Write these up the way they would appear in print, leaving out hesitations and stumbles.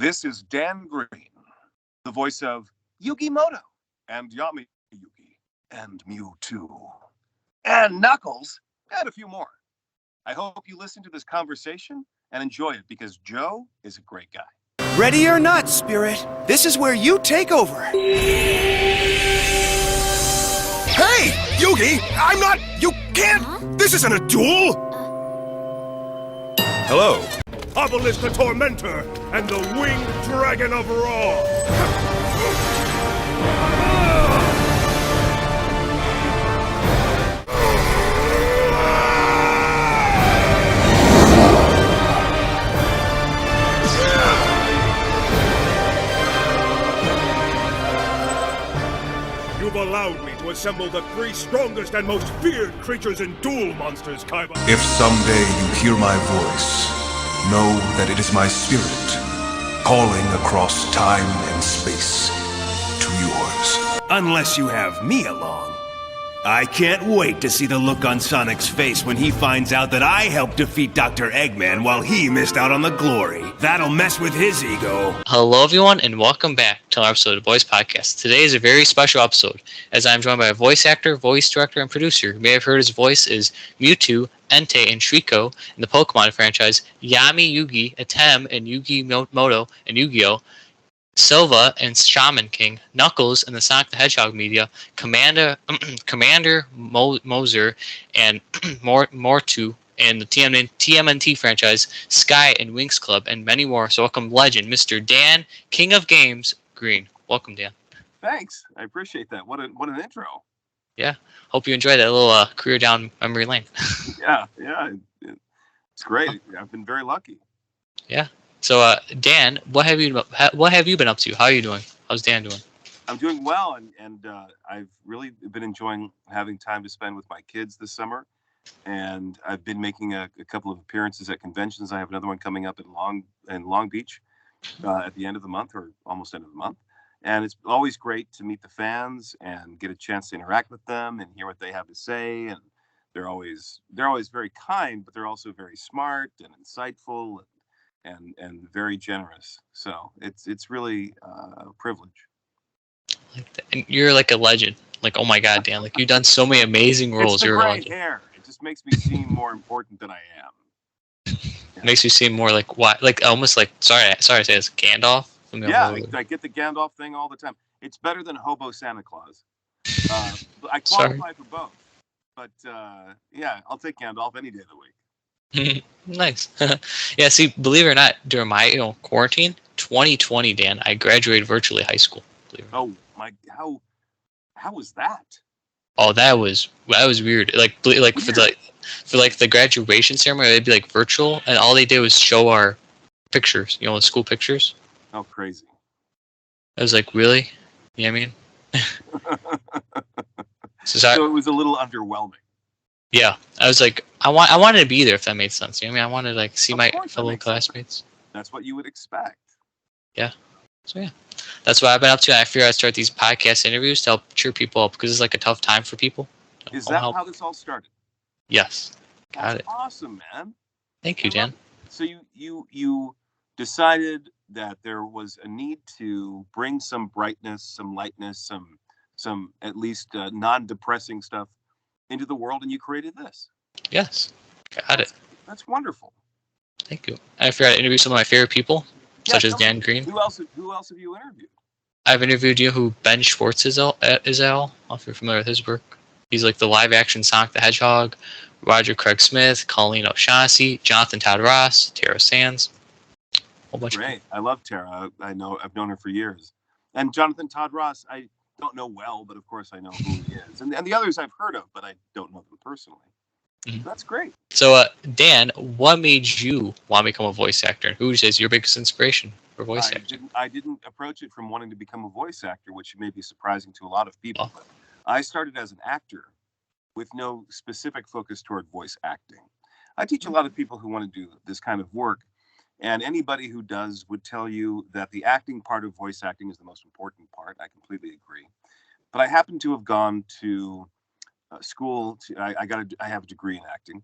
This is Dan Green, the voice of Yugi Moto and Yami Yugi and Mewtwo and Knuckles and a few more. I hope you listen to this conversation and enjoy it because Joe is a great guy. Ready or not, Spirit, this is where you take over. Hey, Yugi! I'm not... You can't... This isn't a duel! Hello. Obelisk the Tormentor and the Winged Dragon of Ra! You've allowed me to assemble the three strongest and most feared creatures in Duel Monsters, Kaiba. If someday you hear my voice, know that it is my spirit calling across time and space to yours. Unless you have me along. I can't wait to see the look on Sonic's face when he finds out that I helped defeat Dr. Eggman while he missed out on the glory. That'll mess with his ego. Hello, everyone, and welcome back to our episode of Voice Podcast. Today is a very special episode, as I'm joined by a voice actor, voice director, and producer. You may have heard his voice is Mewtwo, Entei, and Shriko in the Pokemon franchise, Yami Yugi, Atem, and Yugi Moto, and Yu-Gi-Oh!, Silva and Shaman King, Knuckles in the Sonic the Hedgehog media, Commander Moser, and Mortu in the TMNT franchise, Sky and Winx Club, and many more. So welcome legend, Mr. Dan, King of Games, Green. Welcome, Dan. Thanks. I appreciate that. What an intro. Yeah. Hope you enjoyed that little career down memory lane. Yeah. It's great. I've been very lucky. Yeah. So, Dan, what have you been up to? How are you doing? How's Dan doing? I'm doing well, and I've really been enjoying having time to spend with my kids this summer. And I've been making a couple of appearances at conventions. I have another one coming up in Long Beach at the end of the month, or almost end of the month. And it's always great to meet the fans and get a chance to interact with them and hear what they have to say. And they're always very kind, but they're also very smart and insightful and very generous. So it's really a privilege. Like that. And you're like a legend. Like, oh my God, Dan! Like, you've done so many amazing roles. It's the You're gray hair. It just makes me seem more important than I am. Yeah. Makes you seem more like what? Like almost like sorry to say it's Gandalf. Yeah, I get the Gandalf thing all the time. It's better than Hobo Santa Claus. I qualify for both, but yeah, I'll take Gandalf any day of the week. Nice. Yeah, see, believe it or not, during my quarantine, 2020, Dan, I graduated virtually high school. Oh my, how was that? Oh, that was weird. Like weird. for the graduation ceremony, it'd be like virtual, and all they did was show our pictures, the school pictures. Oh, crazy. I was like, really? You know what I mean? So it was a little underwhelming. Yeah, I was like, I wanted to be there, if that made sense. You know what I mean? I wanted to like see my fellow classmates. That's what you would expect. Yeah. So yeah, that's what I've been up to. I figured I'd start these podcast interviews to help cheer people up because it's like a tough time for people. Is that how this all started? Yes. Got it. Awesome, man. Thank you, Dan. So you decided that there was a need to bring some brightness, some lightness, some at least non-depressing stuff into the world, and you created this. Yes. Got it. That's wonderful. Thank you. I figured I'd interview some of my favorite people, such as Dan Green. Who else have you interviewed? I've interviewed Ben Schwartz is all, if you're familiar with his work. He's like the live-action Sonic the Hedgehog, Roger Craig Smith, Colleen O'Shaughnessy, Jonathan Todd Ross, Tara Sands. A whole bunch of people. I love Tara. I've known her for years. And Jonathan Todd Ross, I don't know well, but of course I know who he is. And the others I've heard of, but I don't know them personally. Mm-hmm. That's great. So, Dan, what made you want to become a voice actor? And who is your biggest inspiration for voice acting? I didn't approach it from wanting to become a voice actor, which may be surprising to a lot of people. But I started as an actor with no specific focus toward voice acting. I teach a lot of people who want to do this kind of work, and anybody who does would tell you that the acting part of voice acting is the most important part. I completely agree. But I happen to have gone to school. I have a degree in acting,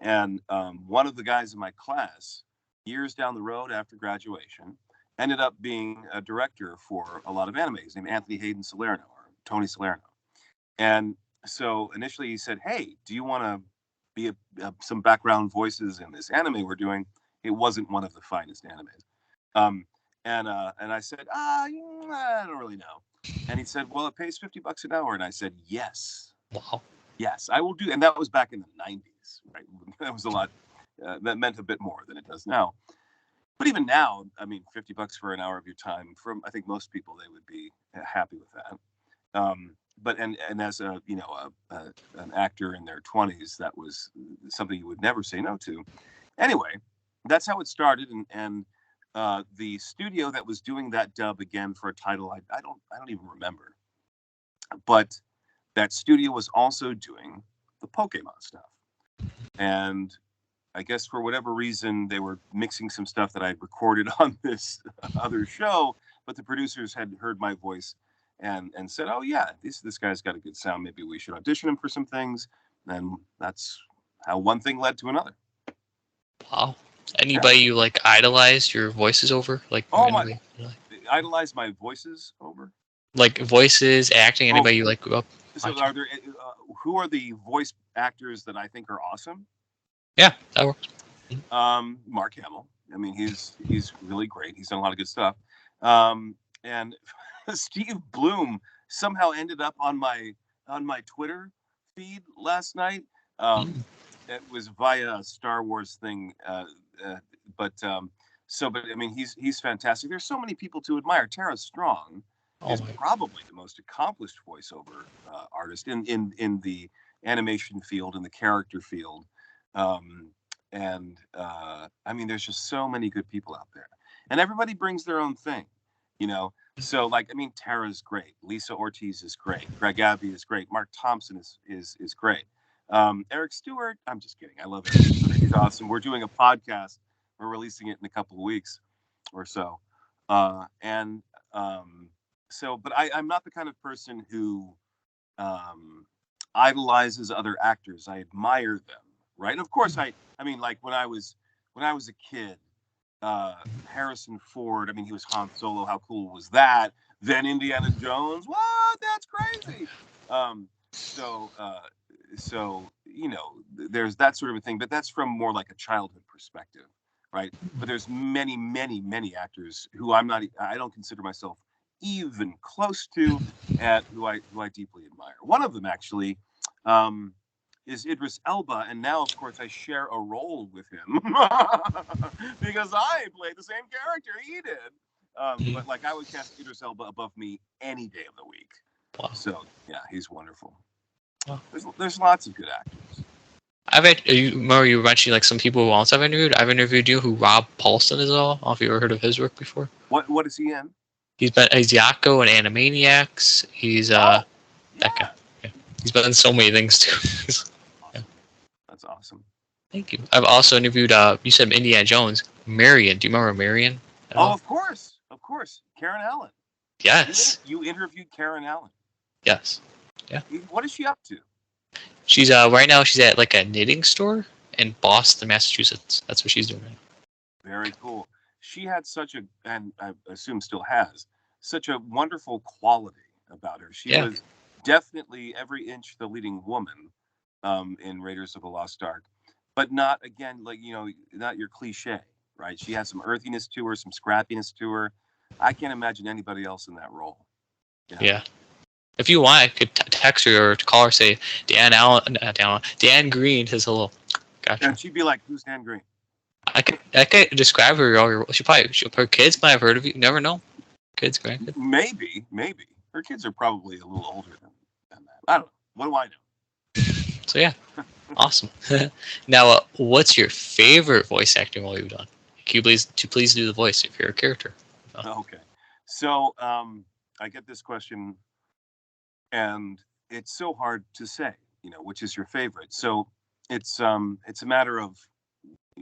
and one of the guys in my class, years down the road after graduation, ended up being a director for a lot of animes named Anthony Hayden Salerno or Tony Salerno. And so initially he said, "Hey, do you want to be some background voices in this anime we're doing?" It wasn't one of the finest animes. And I said, I don't really know. And he said, "Well, it pays $50 an hour." And I said, "Yes, Wow. yes, I will do." And that was back in the '90s, right? That was a lot. That meant a bit more than it does now. But even now, I mean, $50 for an hour of your time, from I think most people, they would be happy with that. But as a an actor in their 20s, that was something you would never say no to. Anyway, that's how it started, and the studio that was doing that dub again for a title I don't even remember, but that studio was also doing the Pokemon stuff, and I guess for whatever reason they were mixing some stuff that I had recorded on this other show, but the producers had heard my voice and said, "Oh yeah, this guy's got a good sound. Maybe we should audition him for some things." And that's how one thing led to another. Wow. Anybody you like idolized your voices over? Like anybody, Idolize my voices over? Like voices, acting, anybody you like grew up So watching? are there who are the voice actors that I think are awesome? Yeah, that works. Mark Hamill. I mean, he's really great. He's done a lot of good stuff. And Steve Bloom somehow ended up on my Twitter feed last night. It was via a Star Wars thing, but I mean, he's fantastic. There's so many people to admire. Tara Strong is probably the most accomplished voiceover artist in the animation field, in the character field. I mean, there's just so many good people out there, and everybody brings their own thing, you know. So, like, I mean, Tara's great. Lisa Ortiz is great. Greg Abbey is great. Mark Thompson is great. Eric Stewart, I'm just kidding. I love Eric Stewart. He's awesome. We're doing a podcast. We're releasing it in a couple of weeks or so. But I'm not the kind of person who idolizes other actors. I admire them, right? And of course, I mean, like when I was a kid, Harrison Ford. I mean, he was Han Solo. How cool was that? Then Indiana Jones. What? That's crazy. So you know, there's that sort of a thing, but that's from more like a childhood perspective, right? But there's many, many, many actors who I don't consider myself even close to, and who I deeply admire. One of them actually is Idris Elba, and now of course I share a role with him because I played the same character he did. But like I would cast Idris Elba above me any day of the week. Wow. So yeah, he's wonderful. Wow. There's lots of good actors. You mentioned like some people who else I've interviewed. I've interviewed you who Rob Paulson is all. I don't know if you ever heard of his work before. What is he in? He's Yakko and Animaniacs. He's that guy. Yeah. He's been in so many things too. Awesome. Yeah. That's awesome. Thank you. I've also interviewed you said Indiana Jones. Marion. Do you remember Marion? Oh, of course. Karen Allen. Yes. You interviewed Karen Allen. Yes. Yeah. What is she up to? She's right now she's at like a knitting store in Boston, Massachusetts. That's what she's doing right now. Very cool. She had and I assume still has, such a wonderful quality about her. She was definitely every inch the leading woman in Raiders of the Lost Ark, but not, again, like, you know, not your cliche, right? She has some earthiness to her, some scrappiness to her. I can't imagine anybody else in that role. Yeah. If you want, I could text her or call her, say, Dan Green says hello. Gotcha. And she'd be like, "Who's Dan Green?" I could describe her. Her kids might have heard of you. Never know. Kids, grandkids. Maybe. Her kids are probably a little older than that. I don't know. What do I know? So yeah, awesome. Now, what's your favorite voice acting role you've done? Can you please do the voice of your character? Okay. So I get this question, and it's so hard to say, you know, which is your favorite. So it's a matter of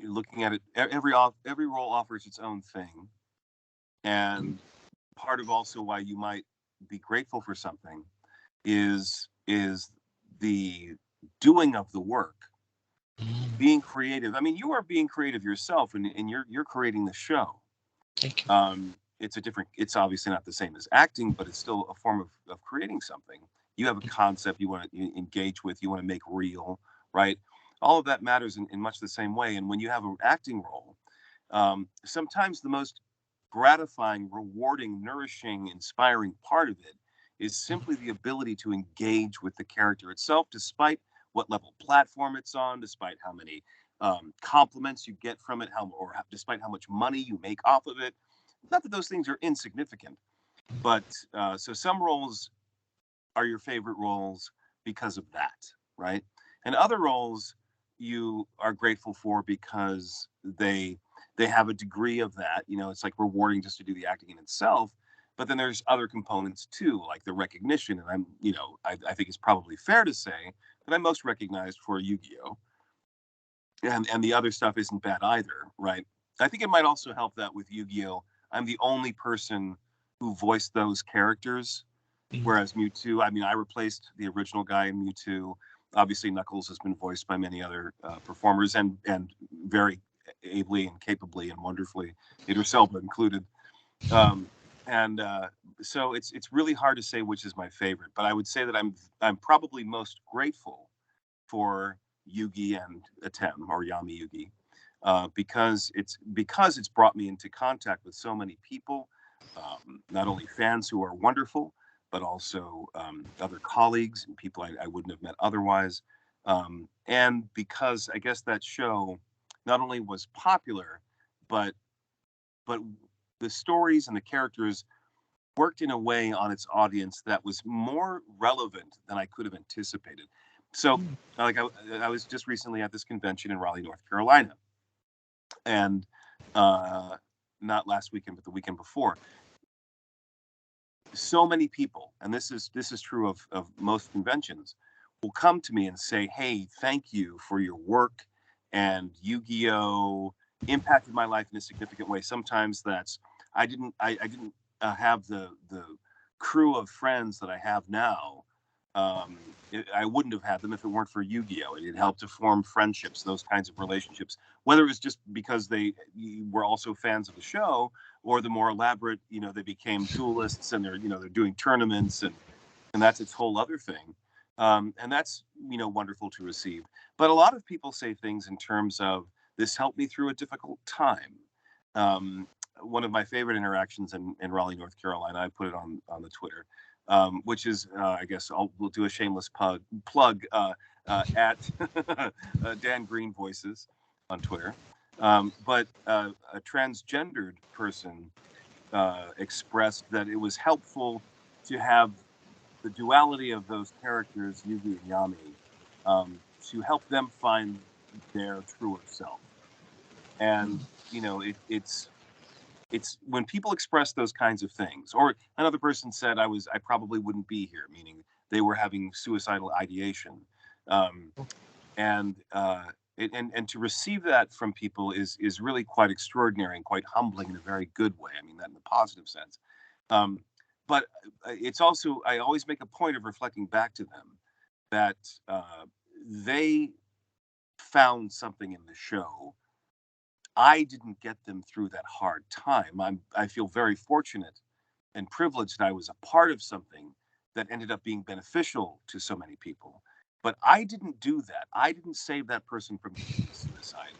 looking at it. Every role offers its own thing, and part of also why you might be grateful for something is the doing of the work, being creative. I mean, you are being creative yourself, and you're creating the show. Thank you. it's obviously not the same as acting, but it's still a form of creating something. You have a concept you want to engage with, you want to make real, right? All of that matters in much the same way. And when you have an acting role, sometimes the most gratifying, rewarding, nourishing, inspiring part of it is simply the ability to engage with the character itself, despite what level platform it's on, despite how many compliments you get from it, despite how much money you make off of it. Not that those things are insignificant, but so some roles are your favorite roles because of that, right? And other roles you are grateful for because they have a degree of that. It's like rewarding just to do the acting in itself, but then there's other components too, like the recognition. And I think it's probably fair to say that I'm most recognized for Yu-Gi-Oh! And the other stuff isn't bad either, right? I think it might also help that with Yu-Gi-Oh! I'm the only person who voiced those characters, whereas Mewtwo, I replaced the original guy in Mewtwo. Obviously, Knuckles has been voiced by many other performers, and very ably and capably and wonderfully, Idris Elba included. So it's really hard to say which is my favorite, but I would say that I'm probably most grateful for Yugi and Atem, or Yami Yugi, because it's brought me into contact with so many people, not only fans who are wonderful, but also other colleagues and people I wouldn't have met otherwise. And because I guess that show not only was popular, but the stories and the characters worked in a way on its audience that was more relevant than I could have anticipated. So, like, I was just recently at this convention in Raleigh, North Carolina, and not last weekend, but the weekend before. So many people, and this is true of most conventions, will come to me and say, "Hey, thank you for your work, and Yu-Gi-Oh! Impacted my life in a significant way." Sometimes that's I didn't have the crew of friends that I have now. I wouldn't have had them if it weren't for Yu-Gi-Oh! It helped to form friendships, those kinds of relationships. Whether it was just because they were also fans of the show, or the more elaborate, they became duelists and they're doing tournaments, and that's its whole other thing. And that's wonderful to receive. But a lot of people say things in terms of, this helped me through a difficult time. One of my favorite interactions in Raleigh, North Carolina, I put it on the Twitter, which is, I guess we'll do a shameless plug at Dan Green Voices on Twitter. But a transgendered person expressed that it was helpful to have the duality of those characters, Yugi and Yami, to help them find their truer self. And it's when people express those kinds of things. Or another person said I probably wouldn't be here, meaning they were having suicidal ideation, and to receive that from people is really quite extraordinary and quite humbling in a very good way. I mean that in a positive sense. But it's also, I always make a point of reflecting back to them that they found something in the show. I didn't get them through that hard time. I feel very fortunate and privileged that I was a part of something that ended up being beneficial to so many people. But I didn't do that. I didn't save that person from suicide.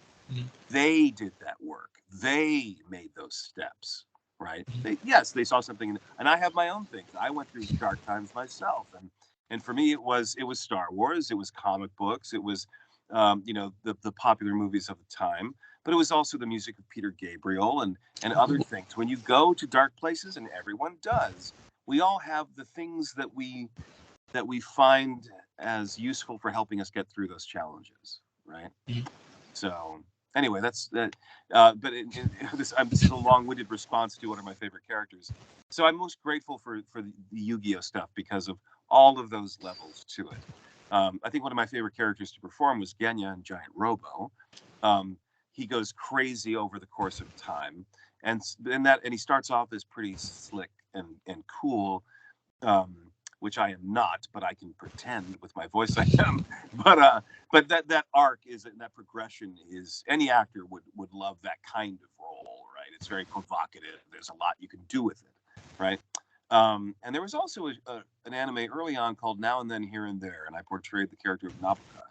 They did that work. They made those steps, right? They saw something, and I have my own things. I went through dark times myself, and for me, it was Star Wars, it was comic books, it was the popular movies of the time, but it was also the music of Peter Gabriel and other things. When you go to dark places, and everyone does, we all have the things that we find as useful for helping us get through those challenges, right? So anyway, that's that. But this is a long-winded response to one of my favorite characters. So I'm most grateful for the Yu-Gi-Oh stuff because of all of those levels to it. I think one of my favorite characters to perform was Genya in Giant Robo. He goes crazy over the course of time, and he starts off as pretty slick and cool, which I am not, but I can pretend with my voice I am. But that arc is, that progression is, any actor would love that kind of role, right? It's very provocative. There's a lot you can do with it, right? And there was also an anime early on called Now and Then Here and There, and I portrayed the character of Nabuka.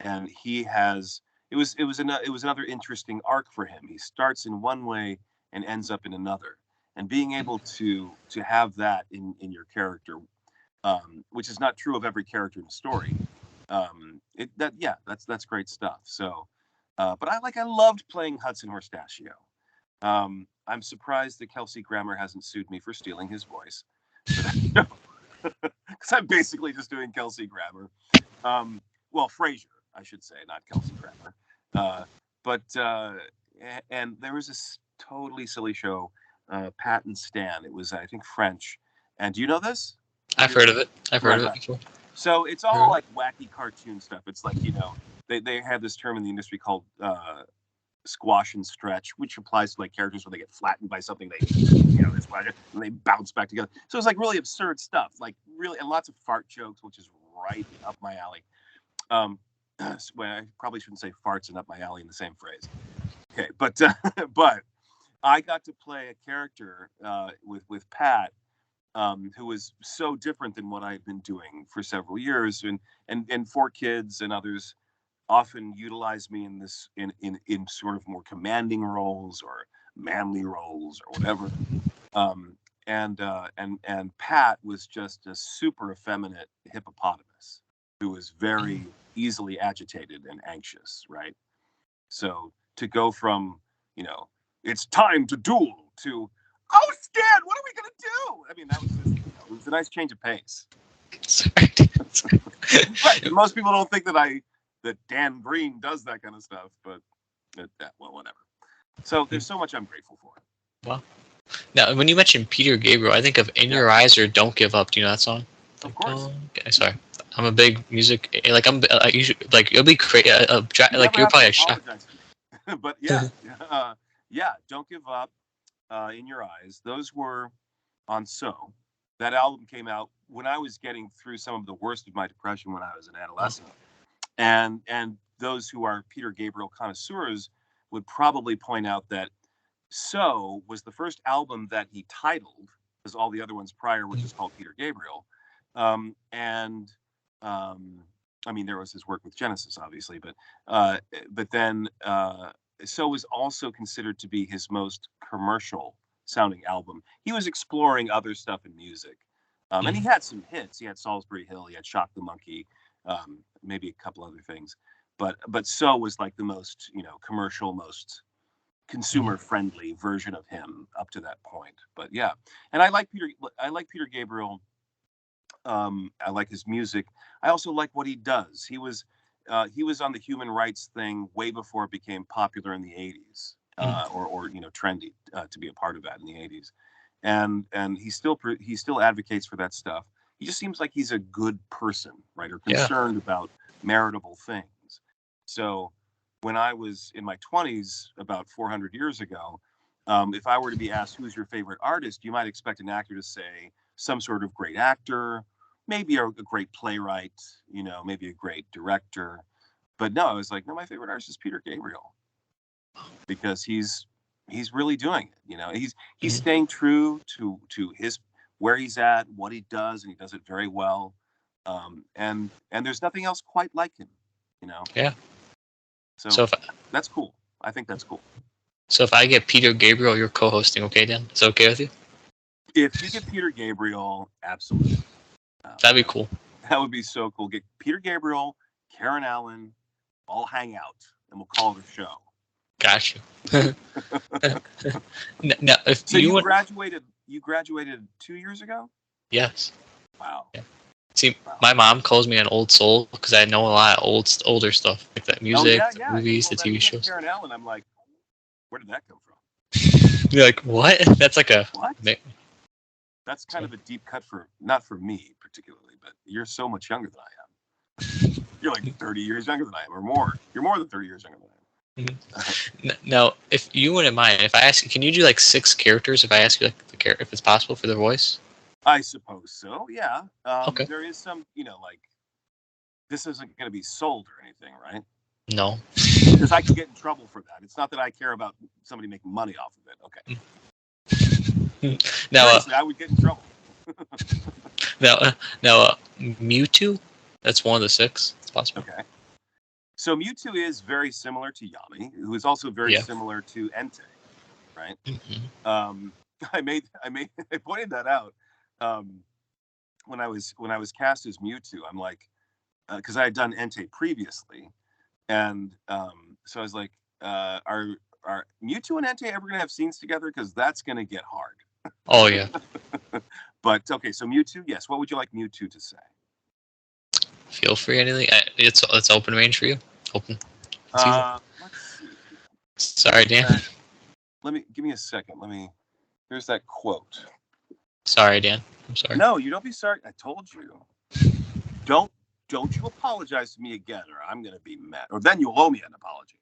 And he has it was another interesting arc for him. He starts in one way and ends up in another, and being able to have that in your character, which is not true of every character in a story. That's great stuff. So, but I loved playing Hudson Horstachio. I'm surprised that Kelsey Grammer hasn't sued me for stealing his voice, because I'm basically just doing Kelsey Grammer. Well, Frasier, I should say, not Kelsey Grammer. And there was this totally silly show, Pat and Stan. It was, I think, French. And do you know this? I've heard of it. I've heard of it before. So it's all like wacky cartoon stuff. It's like, they have this term in the industry called squash and stretch, which applies to like characters where they get flattened by something they splash and they bounce back together. So it's like really absurd stuff, like really, and lots of fart jokes, which is right up my alley. Well, I probably shouldn't say farts and up my alley in the same phrase. Okay, but I got to play a character with Pat, who was so different than what I'd been doing for several years, and 4 kids and others often utilize me in this in sort of more commanding roles or manly roles or whatever. And Pat was just a super effeminate hippopotamus who was very easily agitated and anxious, right? So to go from, it's time to duel to, oh, Stan, what are we going to do? I mean, that was just, it was a nice change of pace. Sorry. Right. Most people don't think that Dan Green does that kind of stuff, but well, whatever. So there's so much I'm grateful for. Well, now when you mentioned Peter Gabriel, I think of "In Your Eyes" or "Don't Give Up." Do you know that song? Of course. Okay, sorry. I'm a big music. Like you'll be crazy. Like you're probably shocked. But yeah, "Don't Give Up," "In Your Eyes." Those were on So. That album came out when I was getting through some of the worst of my depression when I was an adolescent. And those who are Peter Gabriel connoisseurs would probably point out that So was the first album that he titled, because all the other ones prior were just called Peter Gabriel. I mean, there was his work with Genesis, obviously, but then So was also considered to be his most commercial sounding album. He was exploring other stuff in music, and he had some hits. He had Salisbury Hill, he had Shock the Monkey, maybe a couple other things, but So was like the most commercial, most consumer friendly version of him up to that point. But yeah, and I like Peter Gabriel. I like his music. I also like what he does. He was on the human rights thing way before it became popular in the 80s, or trendy to be a part of that in the 80s, and he still advocates for that stuff. He just seems like he's a good person, right? Or concerned about meritable things. So when I was in my 20s, about 400 years ago, if I were to be asked who's your favorite artist, you might expect an actor to say some sort of great actor, maybe a great playwright, maybe a great director. But no, I was like, no, my favorite artist is Peter Gabriel, because he's really doing it. He's staying true to his where he's at, what he does, and he does it very well. And there's nothing else quite like him, Yeah. So that's cool. I think that's cool. So if I get Peter Gabriel, you're co-hosting, okay, Dan? Is that okay with you? If you get Peter Gabriel, absolutely. That'd be cool. That would be so cool. Get Peter Gabriel, Karen Allen, all hang out, and we'll call it a show. Got you. Now, if so you graduated 2 years ago? Yes. Wow. Yeah. See, my mom calls me an old soul because I know a lot of older stuff, like that music, the movies, the TV shows. Karen Allen, I'm like, where did that come from? You're like, what? That's like a what? That's kind of a deep cut not for me particularly, but you're so much younger than I am. You're like 30 years younger than I am, or more. You're more than 30 years younger than I am. Now, if you wouldn't mind, if I ask you, can you do like 6 characters? If I ask you like if it's possible for their voice. I suppose so. Yeah. Okay. There is some, like, this isn't going to be sold or anything, right? No. because I could get in trouble for that. It's not that I care about somebody making money off of it. Okay. Now, Seriously, I would get in trouble. now, Mewtwo. That's one of the 6. It's possible. Okay. So Mewtwo is very similar to Yami, who is also very similar to Entei, right? Mm-hmm. I pointed that out when I was cast as Mewtwo. I'm like, because I had done Entei previously, and so I was like, are Mewtwo and Entei ever gonna have scenes together? Because that's gonna get hard. Oh yeah. But okay, so Mewtwo, yes. What would you like Mewtwo to say? Feel free, anything. It's open range for you. Open. Let's see. Sorry, Dan. Give me a second. Here's that quote. Sorry, Dan. I'm sorry. No, you don't be sorry. I told you. Don't you apologize to me again, or I'm gonna be mad. Or then you'll owe me an apology.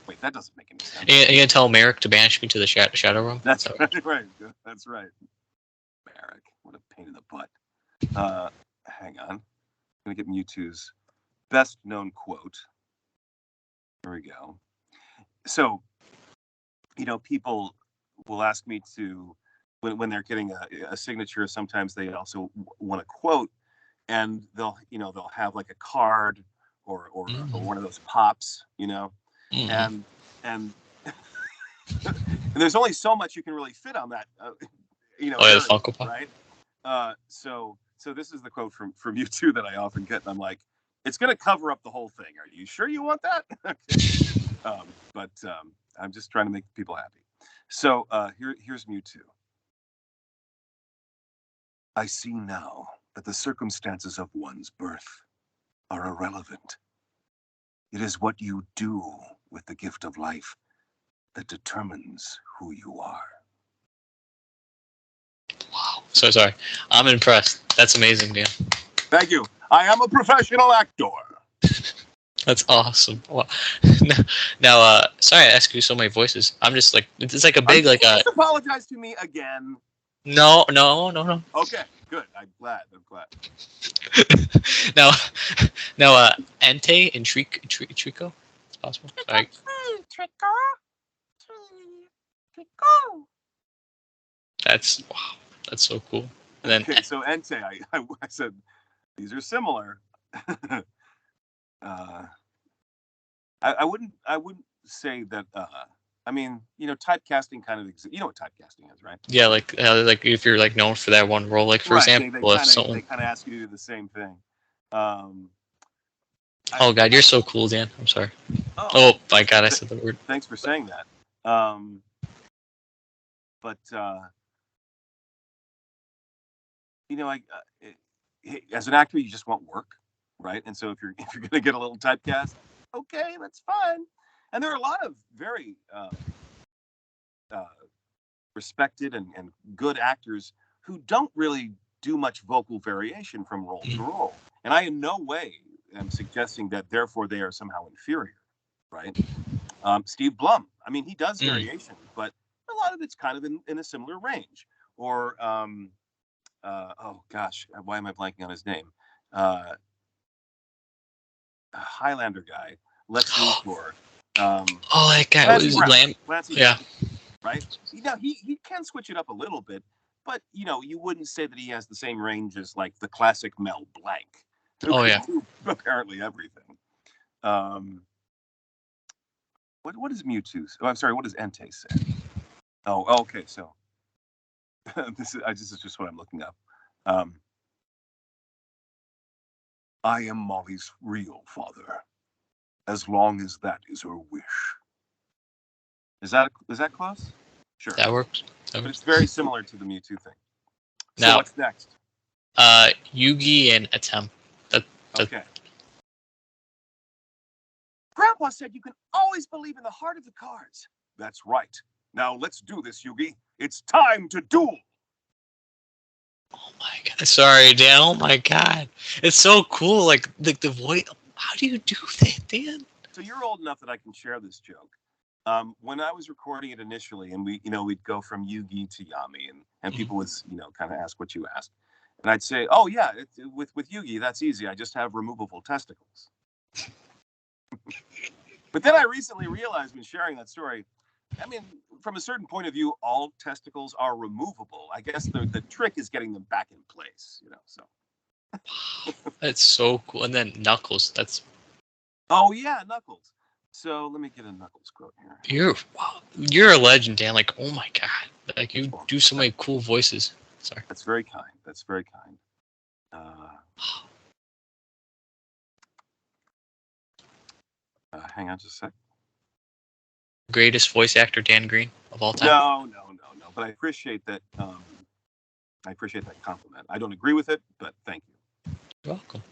Wait, that doesn't make any sense. You gonna tell Merrick to banish me to the shadow room? That's right. That's right. Merrick, what a pain in the butt. Hang on. I'm gonna get Mewtwo's best known quote. Here we go. So, people will ask me to, when they're getting a signature, sometimes they also want a quote, and they'll have like a card or one of those pops, and and there's only so much you can really fit on that, the Funko Pop, right? So this is the quote from you two that I often get, and I'm like, it's going to cover up the whole thing. Are you sure you want that? Okay. But I'm just trying to make people happy. So here's Mewtwo. I see now that the circumstances of one's birth are irrelevant. It is what you do with the gift of life that determines who you are. Wow. So sorry. I'm impressed. That's amazing, Dan. Thank you. I am a professional actor. That's awesome. Wow. Now, sorry I ask you so many voices. I'm just like, it's like a big, apologize to me again. No. Okay, good. I'm glad. now, Entei and Trico. It's possible. Sorry. Trico. That's so cool. And then, okay, so Entei, I said these are similar. I wouldn't say that. I mean, typecasting kind of exists. You know what typecasting is, right? Yeah, like if you're like known for that one role, like for example, they kind of ask you to do the same thing. Oh God, you're so cool, Dan. I'm sorry. Oh my God, I said the word. Thanks for saying that. But as an actor, you just want work, right? And so if you're gonna get a little typecast, okay, that's fine. And there are a lot of very respected and good actors who don't really do much vocal variation from role to role. And I in no way am suggesting that therefore they are somehow inferior, right? Steve Blum, I mean, he does variation, but a lot of it's kind of in a similar range. Or, oh gosh, why am I blanking on his name? A Highlander guy, Lex Luthor. That guy was Lamb. Yeah. Right? He can switch it up a little bit, but you wouldn't say that he has the same range as like the classic Mel Blanc. Oh yeah. Apparently everything. What is Mewtwo? Oh, I'm sorry. What does Entei say? Oh, okay. So this is just what I'm looking up. I am Molly's real father, as long as that is her wish. Is that close? Sure. That works. But it's very similar to the Mewtwo thing. So now, what's next? Yugi and Atem. Okay. Grandpa said you can always believe in the heart of the cards. That's right. Now let's do this, Yugi. It's time to duel. Oh my God! Sorry, Dan. Oh my God! It's so cool. Like the voice. How do you do that, Dan? So you're old enough that I can share this joke. When I was recording it initially, and we'd go from Yugi to Yami, and people would kind of ask what you asked, and I'd say, oh yeah, with Yugi that's easy. I just have removable testicles. But then I recently realized when sharing that story, I mean, from a certain point of view, all testicles are removable. I guess the trick is getting them back in place, so. That's so cool. And then Knuckles. That's Oh yeah, Knuckles. So let me get a Knuckles quote here. you're a legend, Dan. Like, oh my god, like you do so many cool voices. Sorry. That's very kind. That's very kind. Hang on just a sec. Greatest voice actor, Dan Green, of all time. No. But I appreciate that. I appreciate that compliment. I don't agree with it, but thank you. You're welcome.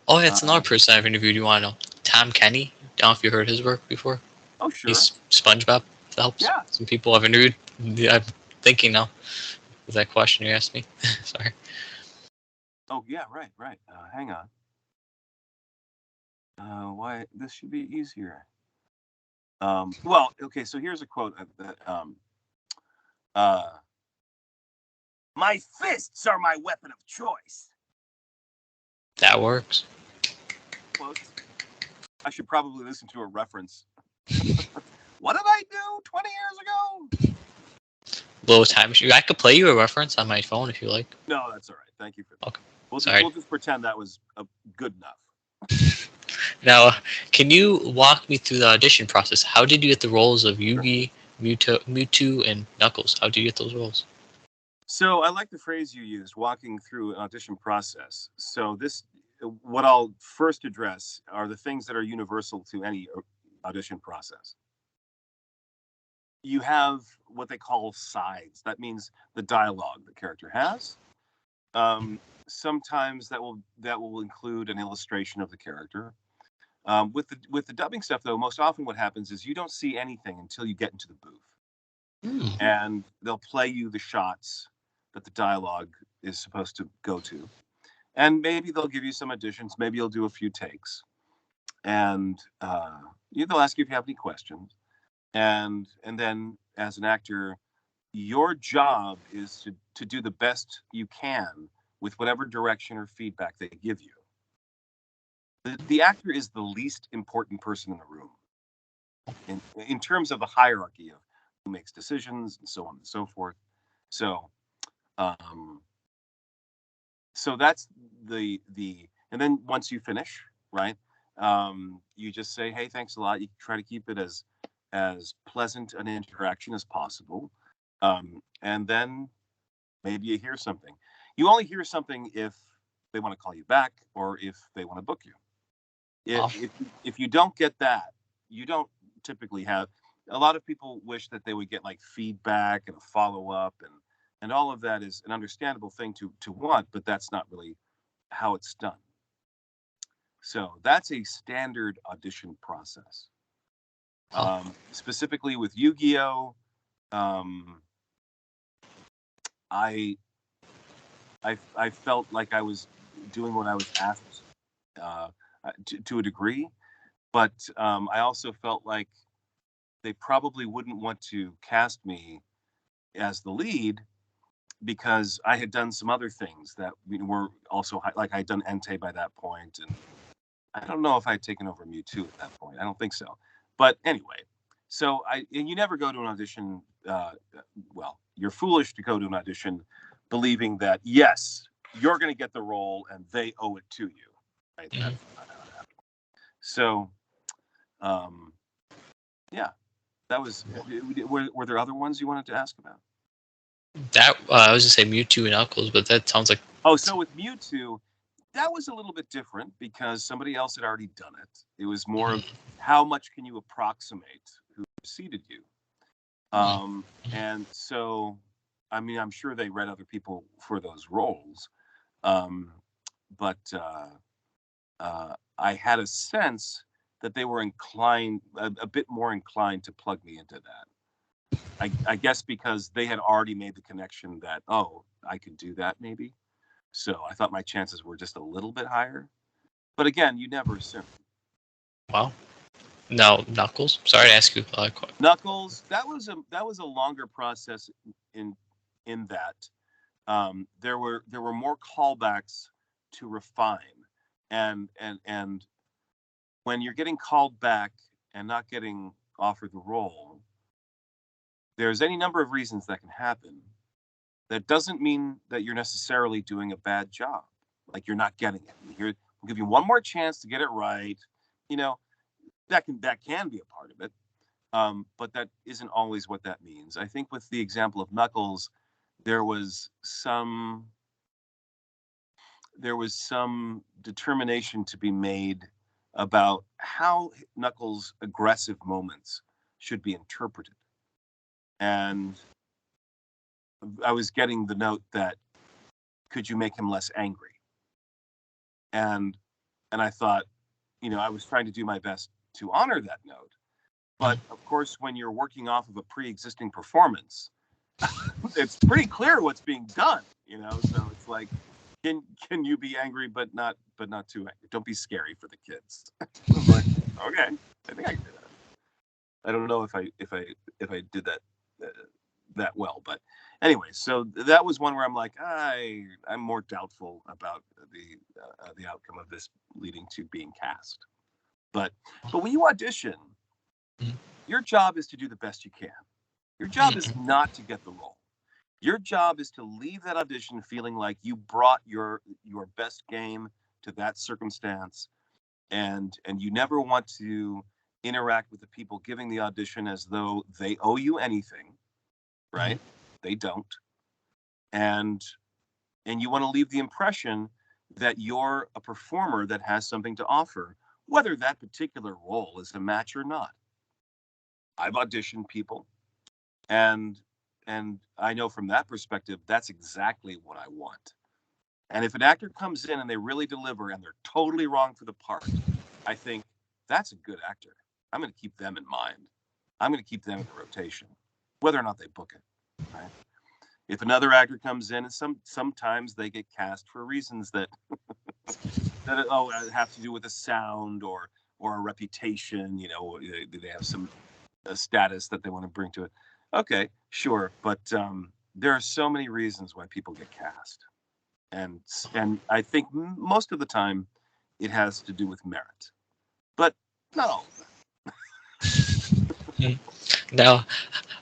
Oh, that's another person I've interviewed. You want to know? Tom Kenny. I don't know if you heard his work before. Oh, sure. He's SpongeBob. That helps. Yeah. Some people I've interviewed. I'm thinking now. Was that question you asked me? Sorry. Oh, yeah, right. Hang on. Why? This should be easier. Well, okay, so here's a quote that, my fists are my weapon of choice. That works. Close. I should probably listen to a reference. What did I do 20 years ago? Little time machine. I could play you a reference on my phone if you like. No, that's all right. Thank you for that. Okay. We'll just pretend that was good enough. Now, can you walk me through the audition process? How did you get the roles of Yugi, Mewtwo, and Knuckles? How did you get those roles? So I like the phrase you used, walking through an audition process. So what I'll first address are the things that are universal to any audition process. You have what they call sides. That means the dialogue the character has. Sometimes that will include an illustration of the character. With the dubbing stuff, though, most often what happens is you don't see anything until you get into the booth, and they'll play you the shots that the dialogue is supposed to go to, and maybe they'll give you some additions. Maybe you'll do a few takes, and they'll ask you if you have any questions, and then as an actor, your job is to do the best you can with whatever direction or feedback they give you. The actor is the least important person in the room in terms of the hierarchy of who makes decisions and so on and so forth. So that's the and then once you finish, right, you just say, hey, thanks a lot. You try to keep it as pleasant an interaction as possible, and then maybe you hear something. You only hear something if they want to call you back or if they want to book you. If you don't get that, you don't typically have. A lot of people wish that they would get like feedback and a follow-up, and all of that is an understandable thing to want, but that's not really how it's done. So that's a standard audition process. Specifically with Yu-Gi-Oh, I felt like I was doing what I was asked to a degree, but I also felt like they probably wouldn't want to cast me as the lead because I had done some other things that were also like I'd done Entei by that point, and I don't know if I'd taken over Mewtwo at that point. I don't think so. But anyway, so and you never go to an audition. Well, you're foolish to go to an audition believing that yes, you're going to get the role and they owe it to you. Right? That's not how it happened. So, yeah, that was. Were there other ones you wanted to ask about? That I was gonna say Mewtwo and Knuckles, but that sounds like. Oh, so with Mewtwo, that was a little bit different because somebody else had already done it. It was more of how much can you approximate who preceded you, and so. I mean, I'm sure they read other people for those roles, but I had a sense that they were inclined, a bit more inclined to plug me into that. I guess because they had already made the connection that, oh, I could do that maybe. So I thought my chances were just a little bit higher. But again, you never assume. Wow. No, Knuckles. Sorry to ask you. Knuckles. That was a longer process in that there were more callbacks to refine, and when you're getting called back and not getting offered the role, there's any number of reasons that can happen. That doesn't mean that you're necessarily doing a bad job. Like you're not getting it. We'll give you one more chance to get it right. You know, that can be a part of it. But that isn't always what that means. I think with the example of Knuckles, there was some determination to be made about how Knuckles' aggressive moments should be interpreted. And I was getting the note that, could you make him less angry? And I thought, I was trying to do my best to honor that note. But of course, when you're working off of a pre-existing performance, it's pretty clear what's being done, So it's like, can you be angry but not too angry? Don't be scary for the kids. I was like, okay, I think I can do that. I don't know if I did that well, but anyway, so that was one where I'm like, I'm more doubtful about the outcome of this leading to being cast. But when you audition, your job is to do the best you can. Your job is not to get the role. Your job is to leave that audition feeling like you brought your best game to that circumstance, and you never want to interact with the people giving the audition as though they owe you anything, right? They don't. And you want to leave the impression that you're a performer that has something to offer, whether that particular role is a match or not. I've auditioned people, and I know from that perspective, that's exactly what I want. And if an actor comes in and they really deliver and they're totally wrong for the part, I think that's a good actor. I'm going to keep them in mind. I'm going to keep them in the rotation, whether or not they book it. Right? If another actor comes in, and sometimes they get cast for reasons that have to do with a sound or a reputation. Do they have some status that they want to bring to it? Okay, sure, but there are so many reasons why people get cast, and I think most of the time it has to do with merit, but not all of them. Now,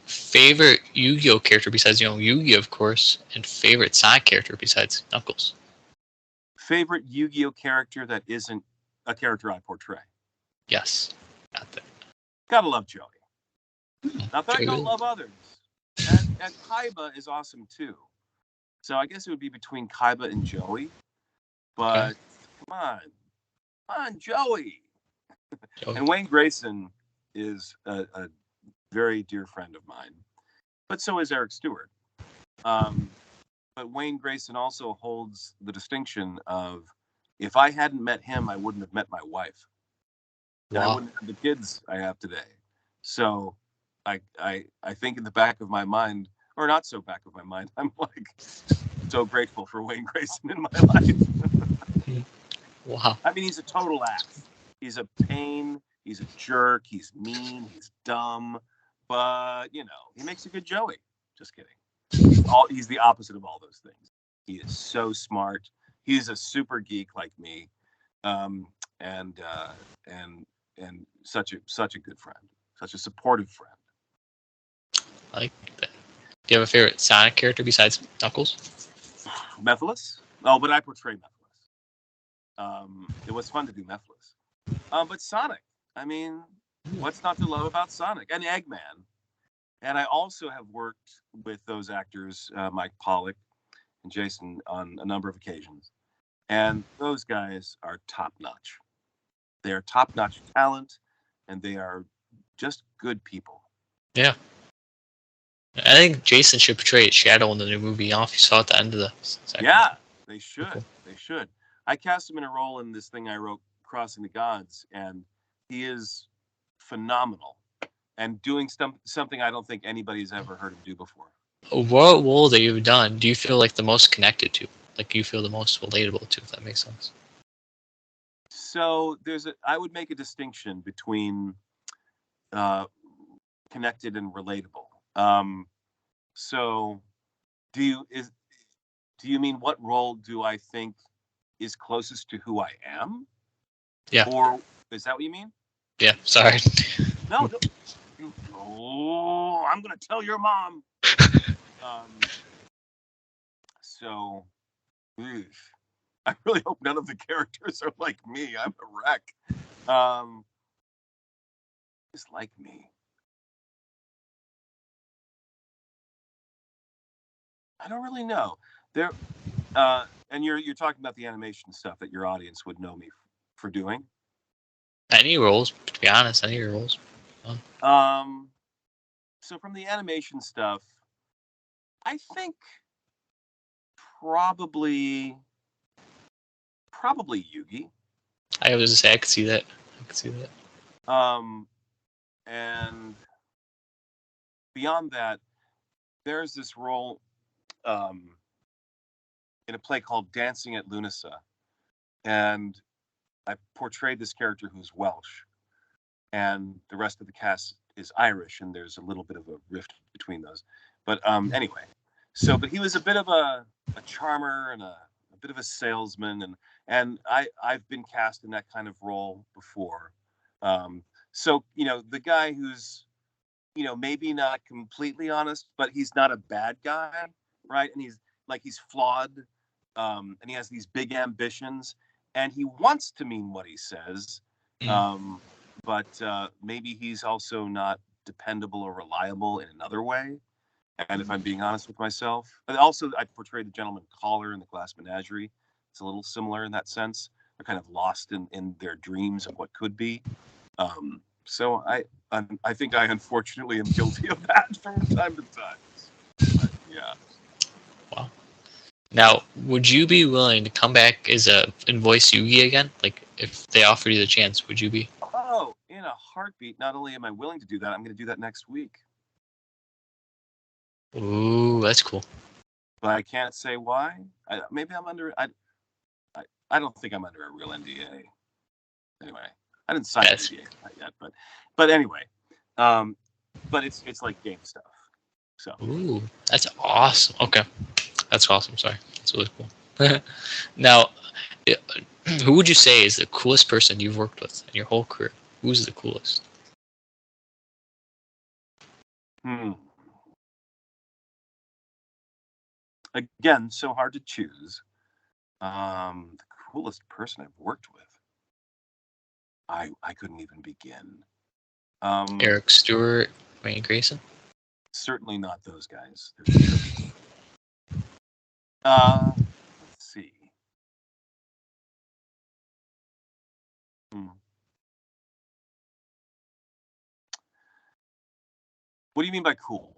favorite Yu-Gi-Oh character besides Yu-Gi-Oh, of course, and favorite Sonic character besides Knuckles? Favorite Yu-Gi-Oh character that isn't a character I portray? Yes, got that. Gotta love Joey. Not that I don't love others. And Kaiba is awesome too. So I guess it would be between Kaiba and Joey. But come on, Joey. And Wayne Grayson is a very dear friend of mine. But so is Eric Stewart. But Wayne Grayson also holds the distinction of, if I hadn't met him, I wouldn't have met my wife. And I wouldn't have the kids I have today. So I think in the back of my mind, or not so back of my mind, I'm like so grateful for Wayne Grayson in my life. Wow. I mean, he's a total ass. He's a pain. He's a jerk. He's mean. He's dumb. But, he makes a good Joey. Just kidding. He's the opposite of all those things. He is so smart. He's a super geek like me. And such a good friend. Such a supportive friend. I like that. Do you have a favorite Sonic character besides Knuckles? Mephiles? Oh, but I portray Mephiles. It was fun to do Mephiles. But Sonic, I mean, what's not to love about Sonic? And Eggman. And I also have worked with those actors, Mike Pollock and Jason, on a number of occasions. And those guys are top-notch. They are top-notch talent, and they are just good people. Yeah. I think Jason should portray Shadow in the new movie. I don't know if you saw at the end of the second. Yeah, they should. Cool. They should. I cast him in a role in this thing I wrote, Crossing the Gods, and he is phenomenal and doing something I don't think anybody's ever heard him do before. What role that you've done do you feel like the most connected to? Like you feel the most relatable to, if that makes sense? So I would make a distinction between connected and relatable. So do you mean what role do I think is closest to who I am? Yeah. Or is that what you mean? Yeah, sorry. No, no. Oh, I'm gonna tell your mom. So, oof. I really hope none of the characters are like me. I'm a wreck. Just like me. I don't really know. There, and you're talking about the animation stuff that your audience would know me for doing. Any roles, to be honest, any roles. So from the animation stuff, I think probably Yugi. I was just say I could see that. I could see that. And beyond that, there's this role in a play called Dancing at Lunasa, and I portrayed this character who's Welsh, and the rest of the cast is Irish, and there's a little bit of a rift between those. But anyway, but he was a bit of a charmer and a bit of a salesman, and I've been cast in that kind of role before. So the guy who's maybe not completely honest, but he's not a bad guy, right? And he's flawed, and he has these big ambitions, and he wants to mean what he says, but maybe he's also not dependable or reliable in another way. And if I'm being honest with myself, and also I portrayed the gentleman caller in the Glass Menagerie. It's a little similar in that sense. They're kind of lost in their dreams of what could be. So I think I unfortunately am guilty of that from time to time. But, yeah. Wow. Now, would you be willing to come back and voice Yugi again? Like, if they offered you the chance, would you be? Oh, in a heartbeat. Not only am I willing to do that, I'm going to do that next week. Ooh, that's cool. But I can't say why. Maybe I'm under. I don't think I'm under a real NDA. Anyway, I didn't sign an NDA yet, but anyway, but it's like game stuff. So. Ooh, that's awesome. Okay, that's awesome. Sorry, that's really cool. Now, who would you say is the coolest person you've worked with in your whole career? Who's the coolest? Again, so hard to choose. The coolest person I've worked with. I couldn't even begin. Eric Stewart, Wayne Grayson? Certainly not those guys. Let's see. What do you mean by cool?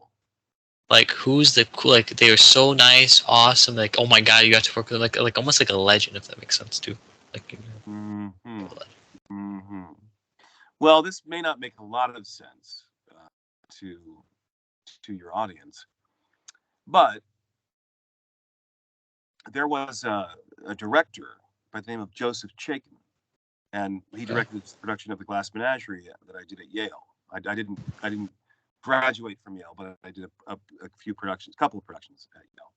Like, who's the cool? Like, they were so nice, awesome. Like, oh my god, you got to work with them. Like almost like a legend, if that makes sense too. Like, Well, this may not make a lot of sense to your audience, but there was a director by the name of Joseph Chaikin, and he directed the production of the Glass Menagerie that I did at Yale. I didn't graduate from Yale, but I did a couple of productions at Yale,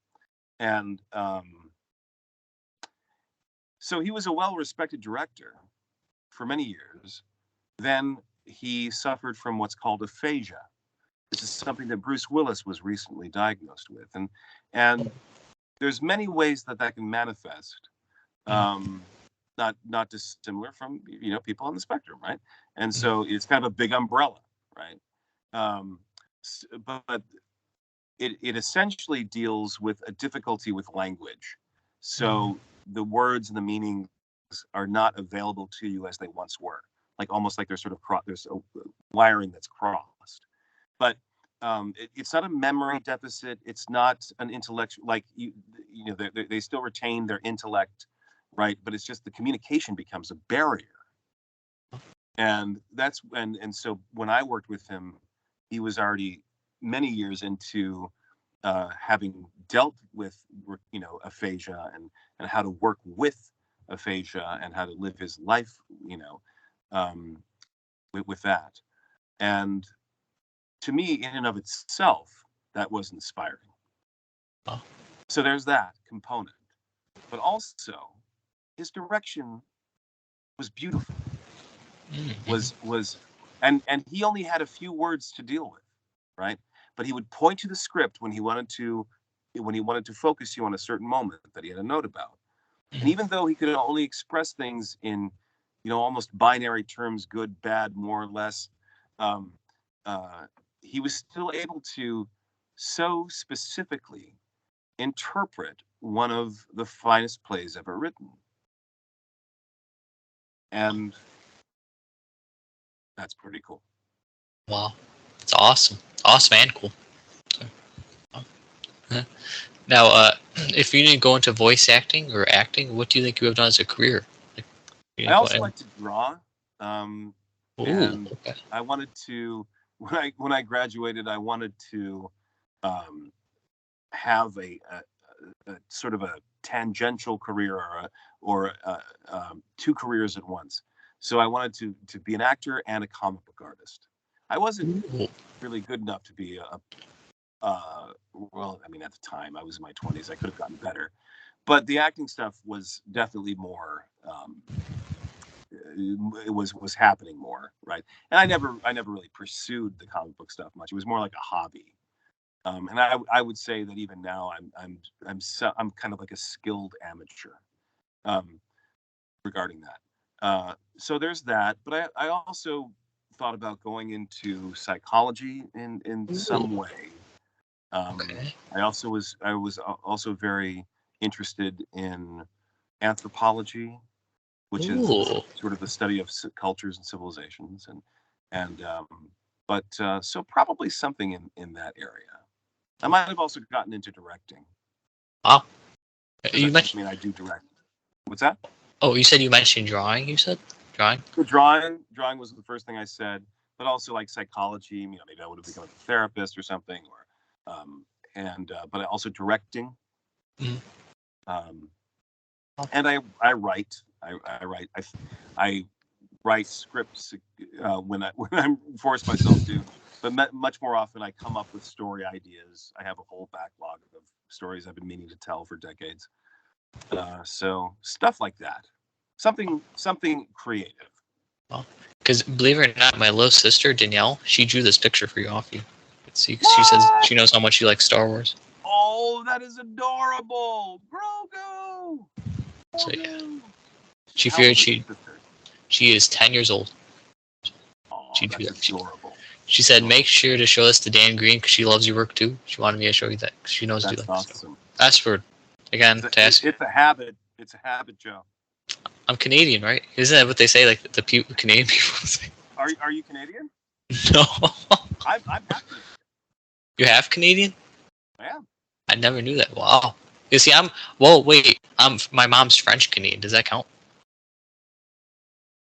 and so he was a well-respected director for many years. Then he suffered from what's called aphasia. This is something that Bruce Willis was recently diagnosed with, and there's many ways that can manifest. Not dissimilar from people on the spectrum, right? And so it's kind of a big umbrella, right? But it essentially deals with a difficulty with language. So the words and the meanings are not available to you as they once were. Like almost like there's there's a wiring that's crossed. But it's not a memory deficit. It's not an intellectual, like they still retain their intellect, right? But it's just the communication becomes a barrier. And that's so when I worked with him, he was already many years into having dealt with aphasia and how to work with aphasia and how to live his life with that. And to me, in and of itself, that was inspiring. So there's that component, but also his direction was beautiful. was and he only had a few words to deal with, right? But he would point to the script when he wanted to focus you on a certain moment that he had a note about. And even though he could only express things in, almost binary terms, good, bad, more or less, um, he was still able to so specifically interpret one of the finest plays ever written. And that's pretty cool. Wow, it's awesome, awesome and cool. Now, if you didn't go into voice acting or acting, what do you think you would have done as a career? Like, I also like to draw, and okay. I wanted to when I graduated, I wanted to have a sort of a tangential career or two careers at once. So I wanted to be an actor and a comic book artist. I wasn't really good enough to be well, I mean, at the time I was in my 20s, I could have gotten better, but the acting stuff was definitely more. It was happening more, right? And I never really pursued the comic book stuff much. It was more like a hobby. And I would say that even now I'm kind of like a skilled amateur regarding that. So there's that. But I also thought about going into psychology in some way. Okay. I was also very interested in anthropology, which is sort of the study of cultures and civilizations, but so probably something in that area. I might have also gotten into directing. Wow. You mentioned. I do direct. What's that? Oh, you said you mentioned drawing. You said drawing. The drawing was the first thing I said, but also like psychology. Maybe I would have become a therapist or something, but also directing. And I write. I write scripts when I'm forced myself to. But much more often, I come up with story ideas. I have a whole backlog of stories I've been meaning to tell for decades. So stuff like that, something creative. Well, because believe it or not, my little sister Danielle, she drew this picture for you off you. She says she knows how much you like Star Wars. Oh, that is adorable, Grogu. So yeah, she figured she is 10 years old. Oh, she drew that's adorable. She said, "Make sure to show this to Dan Green because she loves your work too." She wanted me to show you that. She knows you like awesome. That's for again to ask. It's a habit. It's a habit, Joe. I'm Canadian, right? Isn't that what they say? Like the Canadian people say. Are you Canadian? No. I'm half Canadian. You're half Canadian? I am. I never knew that. Wow. You see, my mom's French Canadian. Does that count?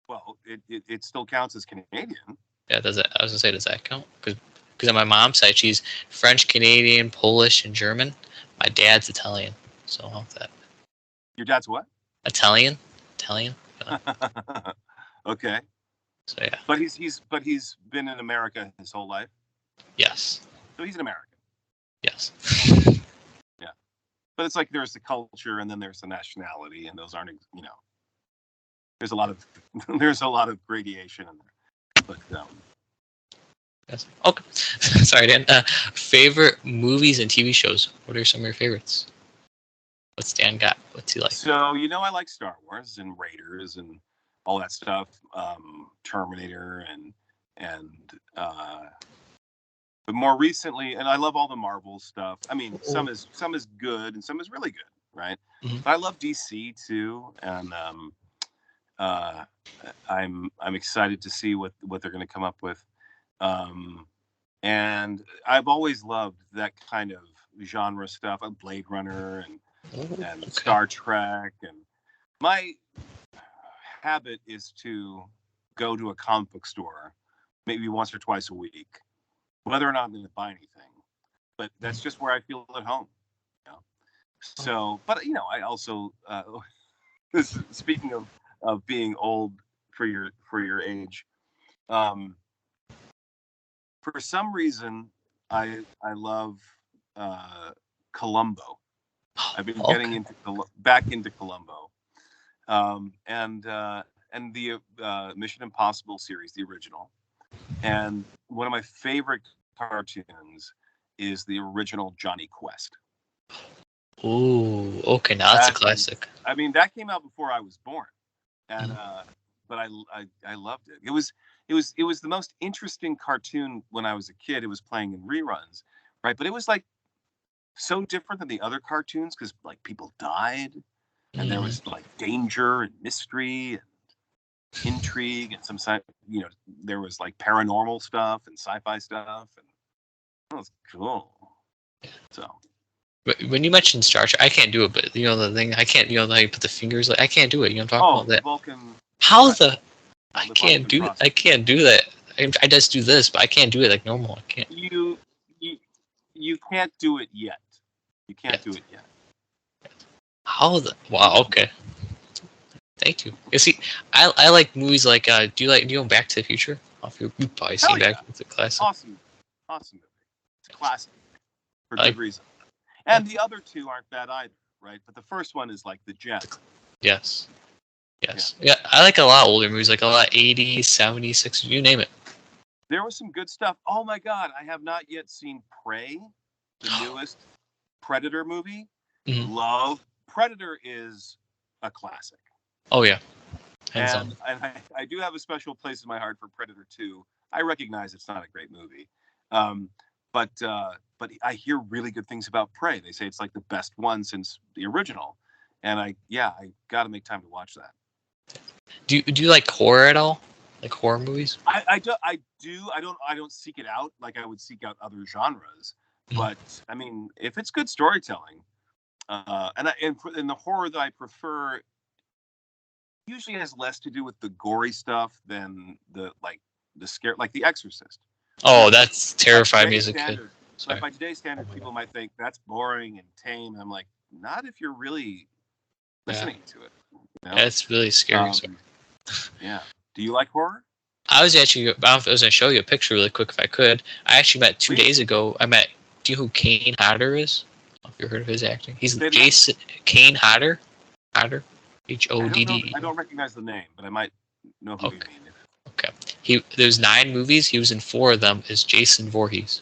Well, it still counts as Canadian. Yeah, does it? I was gonna say, does that count? Because on my mom's side, she's French Canadian, Polish, and German. My dad's Italian. So how's that? Your dad's what? Italian. Okay. So yeah. But he's been in America his whole life. Yes. So he's an American. Yes. Yeah. But it's like there's the culture and then there's the nationality, and those aren't, there's a lot of gradation in there. But yes. Okay. Sorry, Dan. Favorite movies and TV shows. What are some of your favorites? What's Dan got? What's he like? So I like Star Wars and Raiders and all that stuff. Terminator but more recently, and I love all the Marvel stuff. I mean, some is good and some is really good, right? Mm-hmm. But I love DC too, and I'm excited to see what they're going to come up with. And I've always loved that kind of genre stuff, like Blade Runner and Star Trek. And my habit is to go to a comic book store maybe once or twice a week, whether or not I'm going to buy anything. But that's just where I feel at home. So, but I also speaking of being old for your age, for some reason I love Columbo. I've been getting back into Columbo, and and the Mission Impossible series, the original. And one of my favorite cartoons is the original Johnny Quest. Ooh, okay, now that's a classic. I mean, that came out before I was born, and but I loved it. It was the most interesting cartoon when I was a kid. It was playing in reruns, right? But it was like so different than the other cartoons because like people died, and there was like danger and mystery and intrigue and some side, there was like paranormal stuff and sci-fi stuff, and it was cool. So. But when you mentioned Star Trek, I can't do it. But the thing, I can't. How you put the fingers. Like I can't do it. I'm talking about that. Vulcan. How the? I can't do. I can't do that. I just do this, but I can't do it like normal. I can't. You can't do it yet. You can't do it yet. How the? Wow. Okay. Thank you. You see, I like movies like. Do you know Back to the Future? You've probably seen Back to the classic. Awesome movie. It's classic for good reason. And the other two aren't bad either, right? But the first one is like the gem. Yes. Yeah, I like a lot of older movies, like a lot of 80s, 70s, 60s, you name it. There was some good stuff. Oh my God, I have not yet seen Prey, the newest Predator movie. Mm-hmm. Love. Predator is a classic. Oh, yeah. And I do have a special place in my heart for Predator 2. I recognize it's not a great movie. But I hear really good things about Prey. They say it's like the best one since the original, and I got to make time to watch that. Do you like horror at all? Like horror movies? I do. I don't seek it out like I would seek out other genres. But I mean, if it's good storytelling, and the horror that I prefer usually has less to do with the gory stuff than the scare, like The Exorcist. Oh, that's terrified me as a kid. Like by today's standards, people might think that's boring and tame. And I'm like, not if you're really listening to it. That's really scary. Yeah. Do you like horror? I was going to show you a picture really quick if I could. I actually met 2 days ago. Do you know who Kane Hodder is? I don't know if you've heard of his acting. He's Jason Kane Hodder. Hodder. Hodd. I don't recognize the name, but I might know who you mean. Okay. There's 9 movies. He was in 4 of them as Jason Voorhees.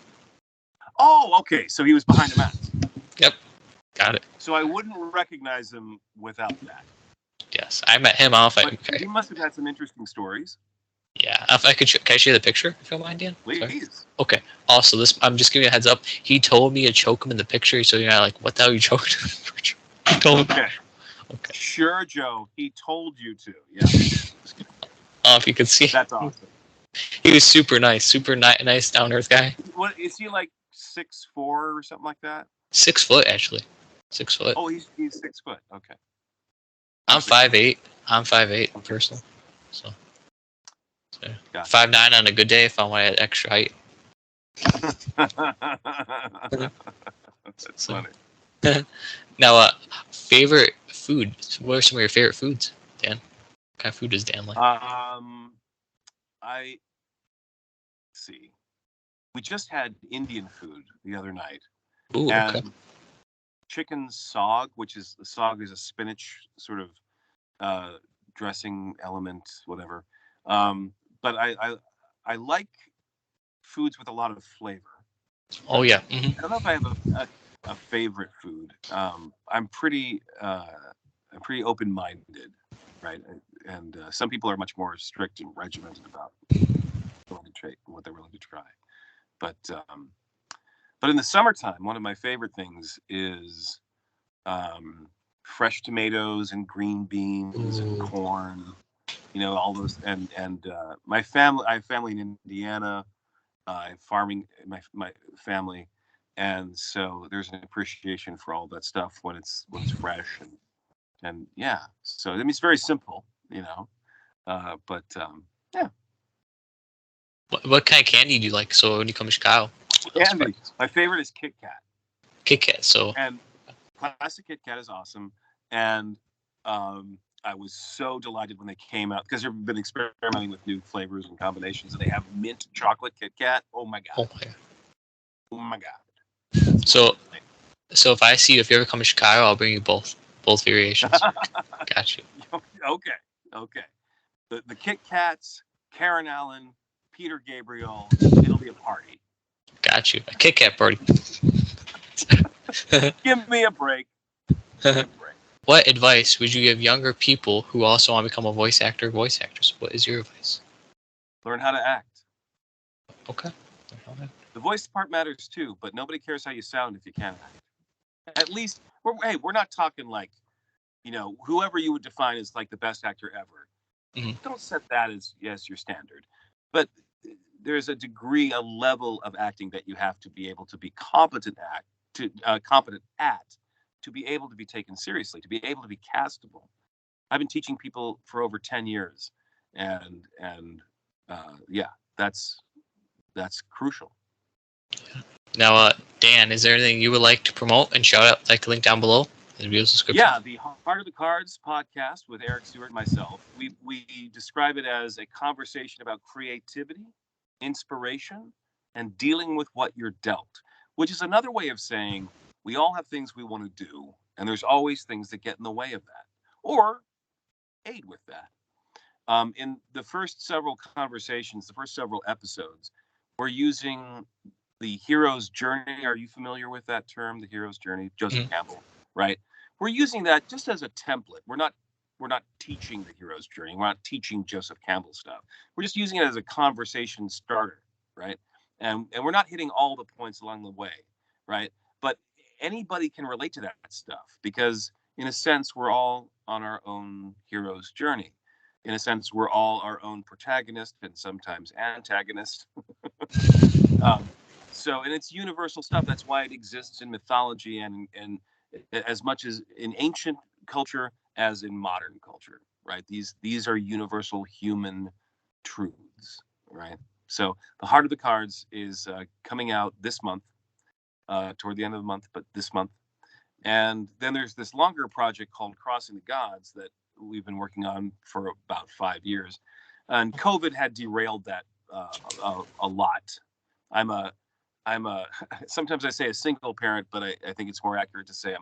Oh, okay. So he was behind the mask. Yep. Got it. So I wouldn't recognize him without that. Yes. I met him off. He must have had some interesting stories. Yeah. If I could, can I share the picture if you don't mind, Dan? Please. Sorry. Okay. Also, I'm just giving you a heads up. He told me to choke him in the picture, so you're not like, what the hell are you choking him for? He told me. Okay. Sure, Joe. He told you to. Yeah. If you could see. That's awesome. He was super nice, nice, down earth guy. What is he like? 6'4" or something like that? 6 foot, actually. 6 foot. Oh, he's 6 foot. Okay. I'm 5'8". I'm 5'8" in person. So gotcha. 5'9" on a good day if I want extra height. That's funny. Now, favorite food. What are some of your favorite foods, Dan? What kind of food does Dan like? Let's see. We just had Indian food the other night. Ooh, okay. Chicken sog, which is a spinach sort of dressing element, whatever. But I like foods with a lot of flavor. Oh yeah. Mm-hmm. I don't know if I have a favorite food. I'm pretty open-minded, right? And some people are much more strict and regimented about what they're willing to try. But in the summertime, one of my favorite things is fresh tomatoes and green beans and corn. All those. And I have family in Indiana, and farming. My family, and so there's an appreciation for all that stuff when it's fresh and yeah. So I mean, it's very simple, but yeah. What kind of candy do you like? So when you come to Chicago, candy. My favorite is KitKat. KitKat. So and classic KitKat is awesome, and I was so delighted when they came out because they've been experimenting with new flavors and combinations, and they have mint chocolate KitKat. Oh my god! Oh my god! So if you ever come to Chicago, I'll bring you both variations. Got you. Okay. the KitKats, Karen Allen, Peter Gabriel. It'll be a party. Got you. A KitKat party. Give me a break. Give me a break. What advice would you give younger people who also want to become a voice actor, voice actors? What is your advice? Learn how to act. Okay. The voice part matters too, but nobody cares how you sound if you can't act. At least, we're not talking like, whoever you would define as like the best actor ever. Mhm. Don't set that as your standard. But there's a degree, a level of acting that you have to be able to be competent at, to be able to be taken seriously, to be able to be castable. I've been teaching people for over 10 years, and that's crucial. Now, Dan, is there anything you would like to promote and shout out, like the link down below in the video description? Yeah, the Heart of the Cards podcast with Eric Stewart and myself. We describe it as a conversation about creativity, inspiration, and dealing with what you're dealt, which is another way of saying we all have things we want to do, and there's always things that get in the way of that, or aid with that. In the first several conversations, the first several episodes, we're using the hero's journey. Are you familiar with that term, the hero's journey? Joseph Campbell, right? We're using that just as a template. We're not teaching the hero's journey. We're not teaching Joseph Campbell stuff. We're just using it as a conversation starter, right? And we're not hitting all the points along the way, right? But anybody can relate to that stuff because, in a sense, we're all on our own hero's journey. In a sense, we're all our own protagonist and sometimes antagonist. And it's universal stuff. That's why it exists in mythology and as much as in ancient culture as in modern culture, right? These are universal human truths, right? So the Heart of the Cards is coming out this month, toward the end of the month, but this month. And then there's this longer project called Crossing the Gods that we've been working on for about 5 years. And COVID had derailed that a lot. Sometimes I say a single parent, but I think it's more accurate to say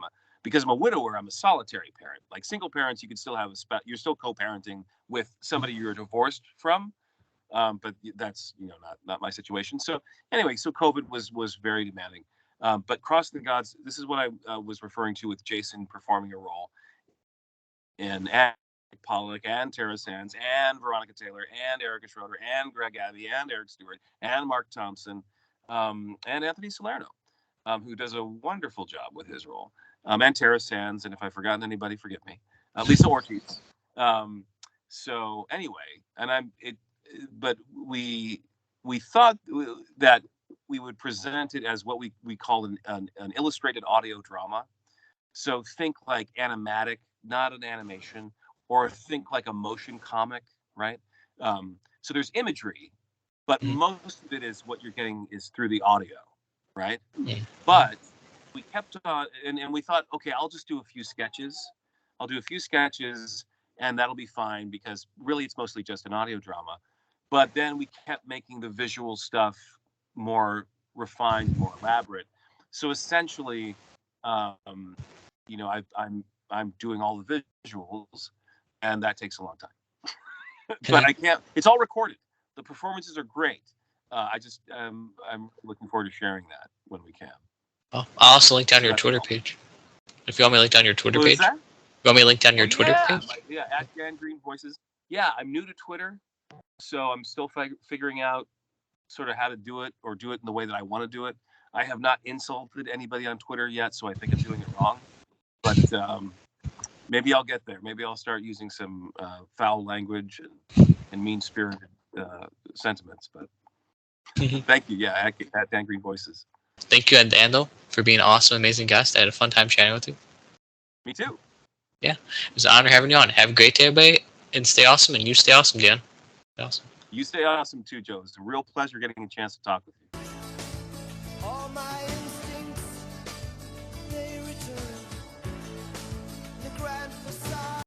because I'm a widower, I'm a solitary parent. Like single parents, you can still have you're still co-parenting with somebody you're divorced from. But that's, not my situation. So anyway, so COVID was very demanding. But Crossing the Gods, this is what I was referring to with Jason performing a role in Pollock and Tara Sands and Veronica Taylor and Erica Schroeder and Greg Abbey and Eric Stewart and Mark Thompson and Anthony Salerno, who does a wonderful job with his role, and Tara Sands, and if I've forgotten anybody, forgive me, Lisa Ortiz. So anyway, but we thought that we would present it as what we call an illustrated audio drama. So think like animatic, not an animation, or think like a motion comic, right? So there's imagery, but most of it is what you're getting is through the audio, right? But we kept on, and we thought, okay, I'll just do a few sketches. I'll do a few sketches, and that'll be fine because really it's mostly just an audio drama. But then we kept making the visual stuff more refined, more elaborate. So essentially, I'm doing all the visuals, and that takes a long time. But I can't. It's all recorded. The performances are great. I'm looking forward to sharing that when we can. Oh, I'll also link down your Twitter page. If you want me to link down your Twitter page. That? You want me to link down your Twitter page? Yeah, at Dan Green Voices. Yeah, I'm new to Twitter, so I'm still figuring out sort of how to do it or do it in the way that I want to do it. I have not insulted anybody on Twitter yet, so I think I'm doing it wrong. But maybe I'll get there. Maybe I'll start using some foul language and mean-spirited sentiments. But thank you. Yeah, at Dan Green Voices. Thank you, Dando, for being an awesome, amazing guest. I had a fun time chatting with you. Me too. Yeah, it was an honor having you on. Have a great day, everybody, and stay awesome. And you stay awesome, Dan. Stay awesome. You stay awesome too, Joe. It's a real pleasure getting a chance to talk with you. All my instincts, they return. The grand facade.